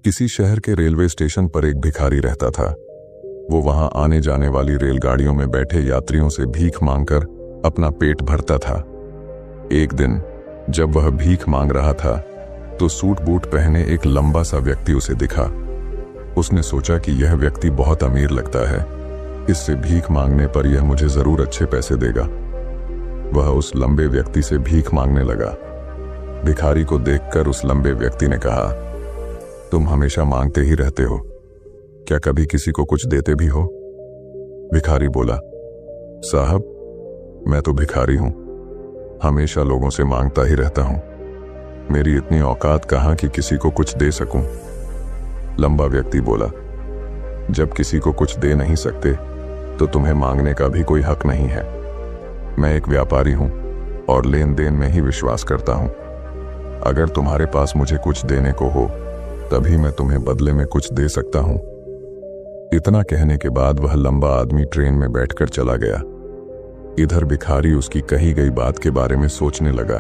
किसी शहर के रेलवे स्टेशन पर एक भिखारी रहता था। वो वहां आने जाने वाली रेलगाड़ियों में बैठे यात्रियों से भीख मांगकर अपना पेट भरता था। एक दिन जब वह भीख मांग रहा था तो सूट बूट पहने एक लंबा सा व्यक्ति उसे दिखा। उसने सोचा कि यह व्यक्ति बहुत अमीर लगता है, इससे भीख मांगने पर यह मुझे जरूर अच्छे पैसे देगा। वह उस लंबे व्यक्ति से भीख मांगने लगा। भिखारी को देखकर उस लंबे व्यक्ति ने कहा, तुम हमेशा मांगते ही रहते हो, क्या कभी किसी को कुछ देते भी हो? भिखारी बोला, साहब मैं तो भिखारी हूं, हमेशा लोगों से मांगता ही रहता हूं, मेरी इतनी औकात कहां कि किसी को कुछ दे सकूं। लंबा व्यक्ति बोला, जब किसी को कुछ दे नहीं सकते तो तुम्हें मांगने का भी कोई हक नहीं है। मैं एक व्यापारी हूं और लेन देन में ही विश्वास करता हूं। अगर तुम्हारे पास मुझे कुछ देने को हो तभी मैं तुम्हें बदले में कुछ दे सकता हूं। इतना कहने के बाद वह लंबा आदमी ट्रेन में बैठकर चला गया। इधर भिखारी उसकी कही गई बात के बारे में सोचने लगा।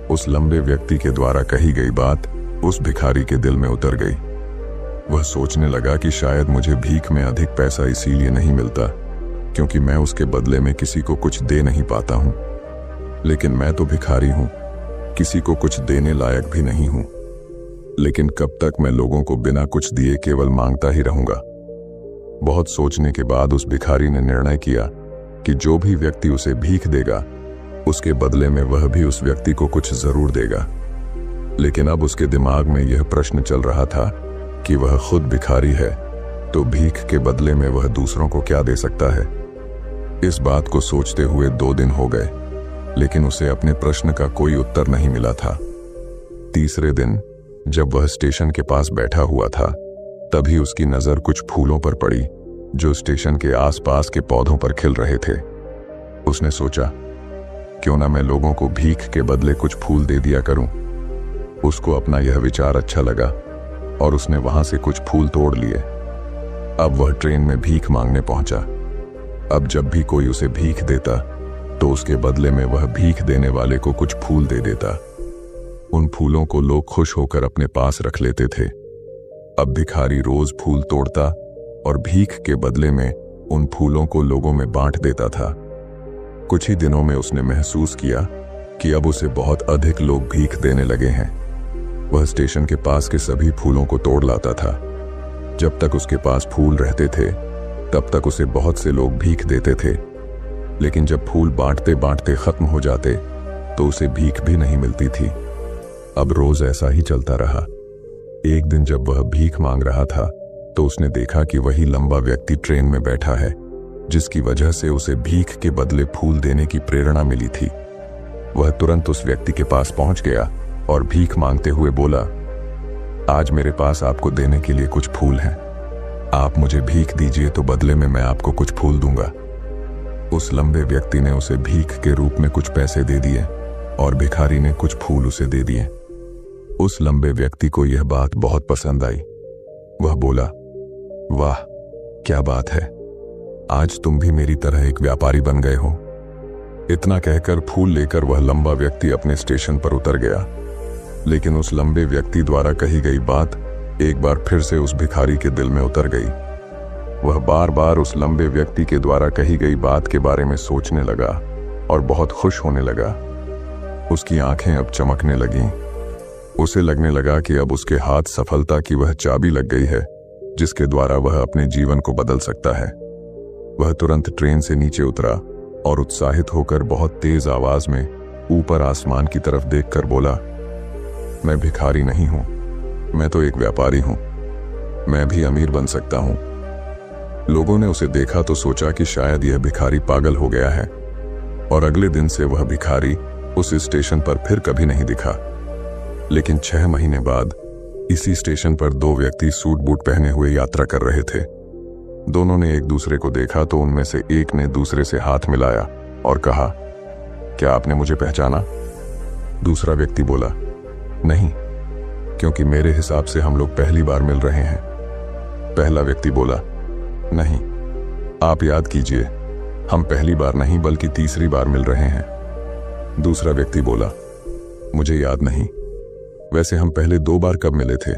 उस लंबे व्यक्ति के द्वारा कही गई बात उस भिखारी के दिल में उतर गई। वह सोचने लगा कि शायद मुझे भीख में अधिक पैसा इसीलिए नहीं मिलता क्योंकि मैं उसके बदले में किसी को कुछ दे नहीं पाता हूं। लेकिन मैं तो भिखारी हूं, किसी को कुछ देने लायक भी नहीं हूं। लेकिन कब तक मैं लोगों को बिना कुछ दिए केवल मांगता ही रहूंगा? बहुत सोचने के बाद उस भिखारी ने निर्णय किया कि जो भी व्यक्ति उसे भीख देगा उसके बदले में वह भी उस व्यक्ति को कुछ जरूर देगा। लेकिन अब उसके दिमाग में यह प्रश्न चल रहा था कि वह खुद भिखारी है तो भीख के बदले में वह दूसरों को क्या दे सकता है। इस बात को सोचते हुए 2 दिन हो गए, लेकिन उसे अपने प्रश्न का कोई उत्तर नहीं मिला था। तीसरे दिन जब वह स्टेशन के पास बैठा हुआ था तभी उसकी नजर कुछ फूलों पर पड़ी जो स्टेशन के आसपास के पौधों पर खिल रहे थे। उसने सोचा, क्यों ना मैं लोगों को भीख के बदले कुछ फूल दे दिया करूं। उसको अपना यह विचार अच्छा लगा और उसने वहां से कुछ फूल तोड़ लिए। अब वह ट्रेन में भीख मांगने पहुंचा। अब जब भी कोई उसे भीख देता तो उसके बदले में वह भीख देने वाले को कुछ फूल दे देता। उन फूलों को लोग खुश होकर अपने पास रख लेते थे। अब भिखारी रोज फूल तोड़ता और भीख के बदले में उन फूलों को लोगों में बांट देता था। कुछ ही दिनों में उसने महसूस किया कि अब उसे बहुत अधिक लोग भीख देने लगे हैं। वह स्टेशन के पास के सभी फूलों को तोड़ लाता था। जब तक उसके पास फूल रहते थे तब तक उसे बहुत से लोग भीख देते थे, लेकिन जब फूल बांटते बांटते खत्म हो जाते तो उसे भीख भी नहीं मिलती थी। अब रोज ऐसा ही चलता रहा। एक दिन जब वह भीख मांग रहा था तो उसने देखा कि वही लंबा व्यक्ति ट्रेन में बैठा है जिसकी वजह से उसे भीख के बदले फूल देने की प्रेरणा मिली थी। वह तुरंत उस व्यक्ति के पास पहुंच गया और भीख मांगते हुए बोला, आज मेरे पास आपको देने के लिए कुछ फूल हैं, आप मुझे भीख दीजिए तो बदले में मैं आपको कुछ फूल दूंगा। उस लंबे व्यक्ति ने उसे भीख के रूप में कुछ पैसे दे दिए और भिखारी ने कुछ फूल उसे दे दिए। उस लंबे व्यक्ति को यह बात बहुत पसंद आई। वह बोला, वाह क्या बात है, आज तुम भी मेरी तरह एक व्यापारी बन गए हो। इतना कहकर फूल लेकर वह लंबा व्यक्ति अपने स्टेशन पर उतर गया। लेकिन उस लंबे व्यक्ति द्वारा कही गई बात एक बार फिर से उस भिखारी के दिल में उतर गई। वह बार बार उस लंबे व्यक्ति के द्वारा कही गई बात के बारे में सोचने लगा और बहुत खुश होने लगा। उसकी आंखें अब चमकने लगीं। उसे लगने लगा कि अब उसके हाथ सफलता की वह चाबी लग गई है जिसके द्वारा वह अपने जीवन को बदल सकता है। वह तुरंत ट्रेन से नीचे उतरा और उत्साहित होकर बहुत तेज आवाज में ऊपर आसमान की तरफ देखकर बोला, मैं भिखारी नहीं हूं, मैं तो एक व्यापारी हूं, मैं भी अमीर बन सकता हूं। लोगों ने उसे देखा तो सोचा कि शायद यह भिखारी पागल हो गया है और अगले दिन से वह भिखारी उस स्टेशन पर फिर कभी नहीं दिखा। लेकिन 6 महीने बाद इसी स्टेशन पर 2 व्यक्ति सूट बूट पहने हुए यात्रा कर रहे थे। दोनों ने एक दूसरे को देखा तो उनमें से एक ने दूसरे से हाथ मिलाया और कहा, क्या आपने मुझे पहचाना? दूसरा व्यक्ति बोला, नहीं, क्योंकि मेरे हिसाब से हम लोग पहली बार मिल रहे हैं। पहला व्यक्ति बोला, नहीं, आप याद कीजिए, हम पहली बार नहीं बल्कि तीसरी बार मिल रहे हैं। दूसरा व्यक्ति बोला, मुझे याद नहीं, वैसे हम पहले 2 बार कब मिले थे?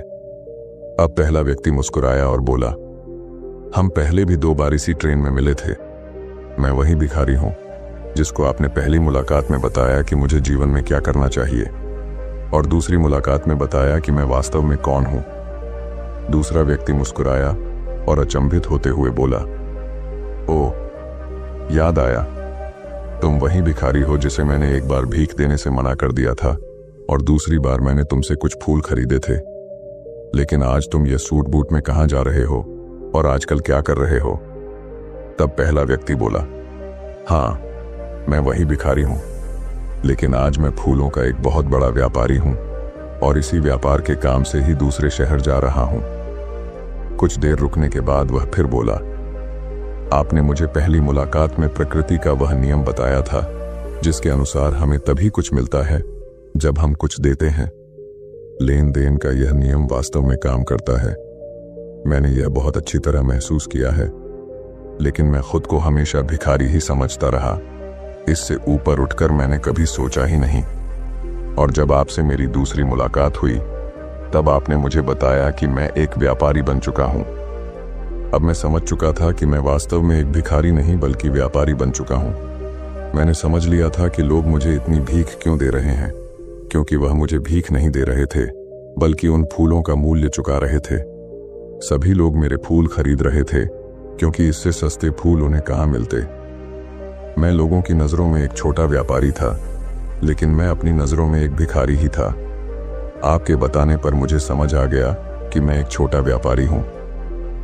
अब पहला व्यक्ति मुस्कुराया और बोला, हम पहले भी 2 बार इसी ट्रेन में मिले थे। मैं वही भिखारी हूं जिसको आपने पहली मुलाकात में बताया कि मुझे जीवन में क्या करना चाहिए, और दूसरी मुलाकात में बताया कि मैं वास्तव में कौन हूं। दूसरा व्यक्ति मुस्कुराया और अचंभित होते हुए बोला, ओह, याद आया, तुम वही भिखारी हो जिसे मैंने एक बार भीख देने से मना कर दिया था और दूसरी बार मैंने तुमसे कुछ फूल खरीदे थे। लेकिन आज तुम ये सूट बूट में कहाँ जा रहे हो और आजकल क्या कर रहे हो? तब पहला व्यक्ति बोला, हाँ, मैं वही भिखारी हूं, लेकिन आज मैं फूलों का एक बहुत बड़ा व्यापारी हूं और इसी व्यापार के काम से ही दूसरे शहर जा रहा हूं। कुछ देर रुकने के बाद वह फिर बोला, आपने मुझे पहली मुलाकात में प्रकृति का वह नियम बताया था जिसके अनुसार हमें तभी कुछ मिलता है जब हम कुछ देते हैं। लेन देन का यह नियम वास्तव में काम करता है। मैंने यह बहुत अच्छी तरह महसूस किया है, लेकिन मैं खुद को हमेशा भिखारी ही समझता रहा। इससे ऊपर उठकर मैंने कभी सोचा ही नहीं। और जब आपसे मेरी दूसरी मुलाकात हुई तब आपने मुझे बताया कि मैं एक व्यापारी बन चुका हूं। अब मैं समझ चुका था कि मैं वास्तव में एक भिखारी नहीं बल्कि व्यापारी बन चुका हूं। मैंने समझ लिया था कि लोग मुझे इतनी भीख क्यों दे रहे हैं, क्योंकि वह मुझे भीख नहीं दे रहे थे बल्कि उन फूलों का मूल्य चुका रहे थे। सभी लोग मेरे फूल खरीद रहे थे क्योंकि इससे सस्ते फूल उन्हें कहाँ मिलते। मैं लोगों की नजरों में एक छोटा व्यापारी था, लेकिन मैं अपनी नजरों में एक भिखारी ही था। आपके बताने पर मुझे समझ आ गया कि मैं एक छोटा व्यापारी हूं।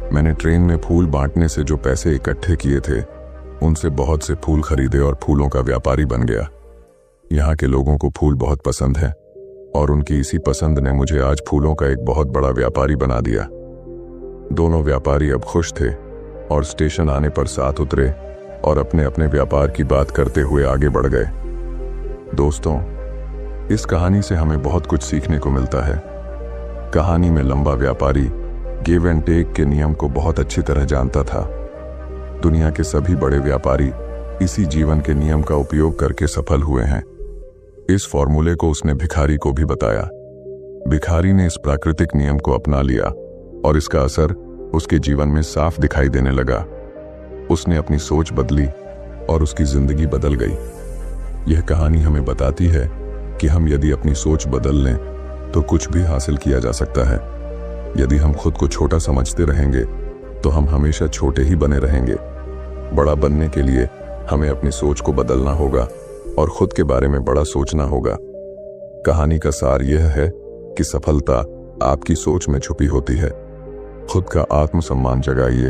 मैंने ट्रेन में फूल बांटने से जो पैसे इकट्ठे किए थे उनसे बहुत से फूल खरीदे और फूलों का व्यापारी बन गया। यहाँ के लोगों को फूल बहुत पसंद है और उनकी इसी पसंद ने मुझे आज फूलों का एक बहुत बड़ा व्यापारी बना दिया। दोनों व्यापारी अब खुश थे और स्टेशन आने पर साथ उतरे और अपने अपने व्यापार की बात करते हुए आगे बढ़ गए। दोस्तों, इस कहानी से हमें बहुत कुछ सीखने को मिलता है। कहानी में लंबा व्यापारी गिव एंड टेक के नियम को बहुत अच्छी तरह जानता था। दुनिया के सभी बड़े व्यापारी इसी जीवन के नियम का उपयोग करके सफल हुए हैं। इस फॉर्मूले को उसने भिखारी को भी बताया। भिखारी ने इस प्राकृतिक नियम को अपना लिया और इसका असर उसके जीवन में साफ दिखाई देने लगा। उसने अपनी सोच बदली और उसकी जिंदगी बदल गई। यह कहानी हमें बताती है कि हम यदि अपनी सोच बदल लें तो कुछ भी हासिल किया जा सकता है। यदि हम खुद को छोटा समझते रहेंगे तो हम हमेशा छोटे ही बने रहेंगे। बड़ा बनने के लिए हमें अपनी सोच को बदलना होगा और खुद के बारे में बड़ा सोचना होगा। कहानी का सार यह है कि सफलता आपकी सोच में छुपी होती है। खुद का आत्मसम्मान जगाइए,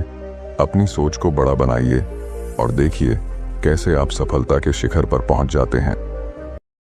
अपनी सोच को बड़ा बनाइए और देखिए कैसे आप सफलता के शिखर पर पहुंच जाते हैं।